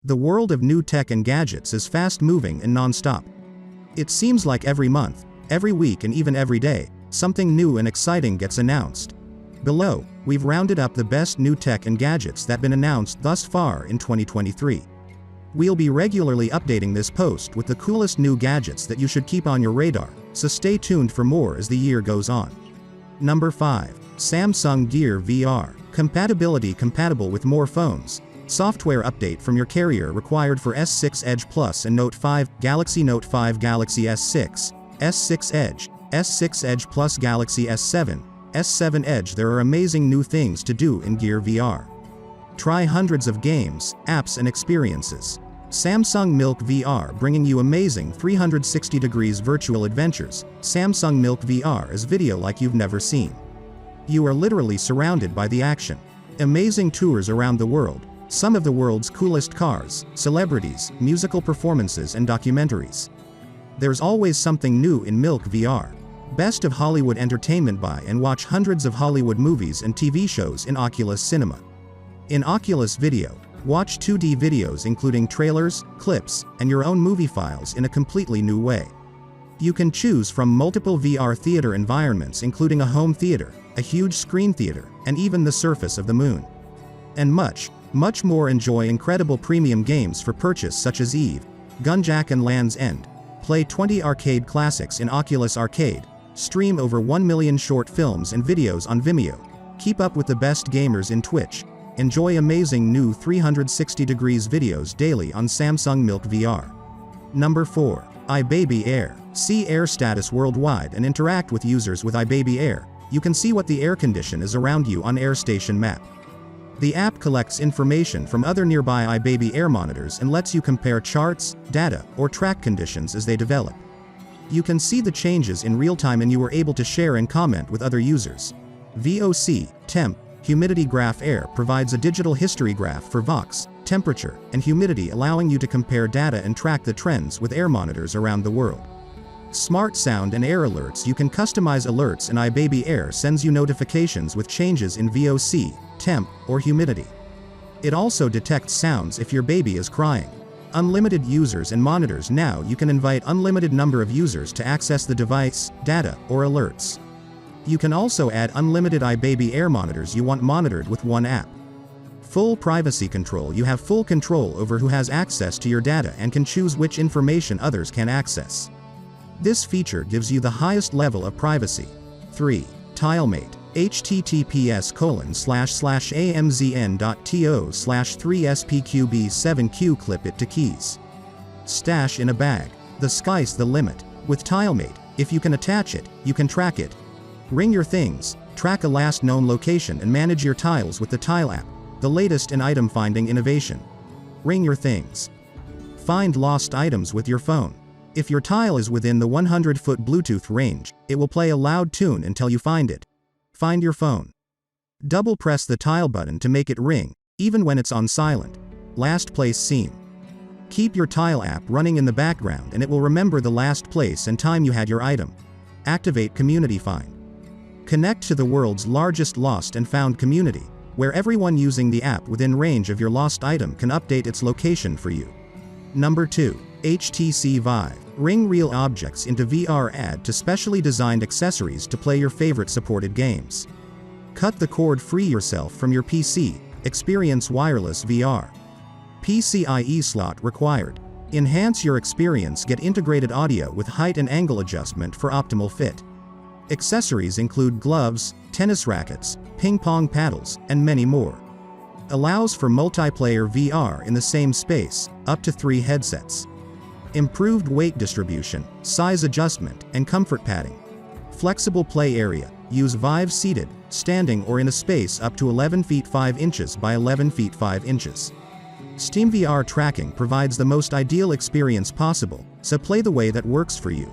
The world of new tech and gadgets is fast-moving and non-stop. It seems like every month, every week and even every day, something new and exciting gets announced. Below, we've rounded up the best new tech and gadgets that have been announced thus far in 2023. We'll be regularly updating this post with the coolest new gadgets that you should keep on your radar, so stay tuned for more as the year goes on. Number 5. Samsung Gear VR. Compatible with more phones. Software update from your carrier required for S6 Edge Plus and Note 5, Galaxy Note 5, Galaxy S6, S6 Edge, S6 Edge Plus, Galaxy S7, S7 Edge. There are amazing new things to do in Gear VR. Try hundreds of games, apps and experiences. Samsung Milk VR, bringing you amazing 360 degrees virtual adventures. Samsung Milk VR is video like you've never seen. You are literally surrounded by the action. Amazing tours around the world, some of the world's coolest cars, celebrities, musical performances and documentaries. There's always something new in Milk VR. Best of Hollywood entertainment. Buy and watch hundreds of Hollywood movies and TV shows in Oculus Cinema. In Oculus Video, watch 2D videos including trailers, clips, and your own movie files in a completely new way. You can choose from multiple VR theater environments including a home theater, a huge screen theater, and even the surface of the moon. And much, much more. Enjoy incredible premium games for purchase such as Eve, Gunjack and Land's End. Play 20 arcade classics in Oculus Arcade. Stream over 1 million short films and videos on Vimeo. Keep up with the best gamers in Twitch. Enjoy amazing new 360 degrees videos daily on Samsung Milk VR. Number 4. iBaby Air. See air status worldwide and interact with users with iBaby Air. You can see what the air condition is around you on AirStation Map. The app collects information from other nearby iBaby Air monitors and lets you compare charts, data, or track conditions as they develop. You can see the changes in real time and you are able to share and comment with other users. VOC, Temp, Humidity Graph Air provides a digital history graph for VOC, temperature, and humidity, allowing you to compare data and track the trends with air monitors around the world. Smart Sound and Air Alerts. You can customize alerts and iBaby Air sends you notifications with changes in VOC, temp, or humidity. It also detects sounds if your baby is crying. Unlimited users and monitors. Now you can invite unlimited number of users to access the device, data, or alerts. You can also add unlimited iBaby Air monitors you want monitored with one app. Full privacy control. You have full control over who has access to your data and can choose which information others can access. This feature gives you the highest level of privacy. 3. TileMate. https://amzn.to/3spqb7q. Clip it to keys. Stash in a bag. The sky's the limit. With TileMate, if you can attach it, you can track it. Ring your things, track a last known location and manage your tiles with the Tile app, the latest in item finding innovation. Ring your things. Find lost items with your phone. If your tile is within the 100-foot Bluetooth range, it will play a loud tune until you find it. Find your phone. Double press the tile button to make it ring, even when it's on silent. Last place seen. Keep your Tile app running in the background and it will remember the last place and time you had your item. Activate Community Find. Connect to the world's largest lost and found community, where everyone using the app within range of your lost item can update its location for you. Number 2. HTC Vive. Ring real objects into VR. Add to specially designed accessories to play your favorite supported games. Cut the cord. Free yourself from your PC. Experience wireless VR. PCIe slot required. Enhance your experience. Get integrated audio with height and angle adjustment for optimal fit. Accessories include gloves, tennis rackets, ping pong paddles, and many more. Allows for multiplayer VR in the same space, up to 3 headsets. Improved weight distribution, size adjustment, and comfort padding. Flexible play area. Use Vive seated, standing, or in a space up to 11 feet 5 inches by 11 feet 5 inches. SteamVR tracking provides the most ideal experience possible, so play the way that works for you.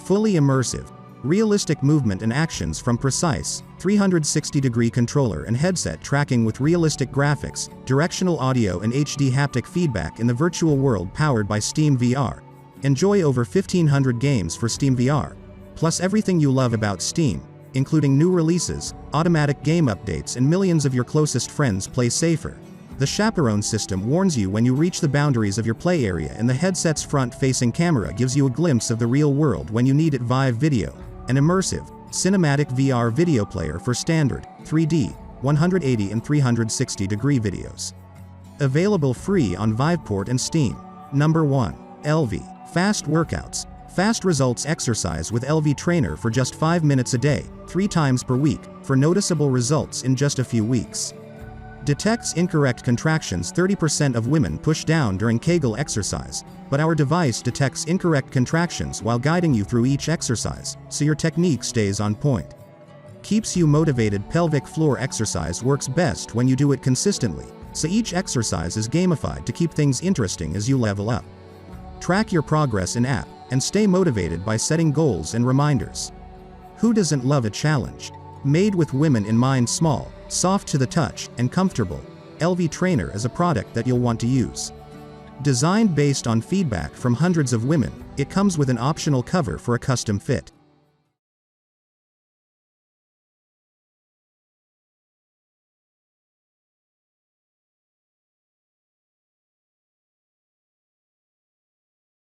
Fully immersive. Realistic movement and actions from precise, 360-degree controller and headset tracking with realistic graphics, directional audio and HD haptic feedback in the virtual world powered by SteamVR. Enjoy over 1,500 games for SteamVR, plus everything you love about Steam, including new releases, automatic game updates, and millions of your closest friends. Play safer. The chaperone system warns you when you reach the boundaries of your play area, and the headset's front-facing camera gives you a glimpse of the real world when you need it. Vive Video, an immersive, cinematic VR video player for standard, 3D, 180 and 360-degree videos. Available free on Viveport and Steam. Number 1. LV. Fast workouts. Fast results. Exercise with LV Trainer for just 5 minutes a day, 3 times per week, for noticeable results in just a few weeks. Detects incorrect contractions. 30% of women push down during Kegel exercise, but our device detects incorrect contractions while guiding you through each exercise, so your technique stays on point. Keeps you motivated. Pelvic floor exercise works best when you do it consistently, so each exercise is gamified to keep things interesting as you level up. Track your progress in app, and stay motivated by setting goals and reminders. Who doesn't love a challenge? Made with women in mind. Small, soft to the touch, and comfortable, LV Trainer is a product that you'll want to use. Designed based on feedback from hundreds of women, it comes with an optional cover for a custom fit.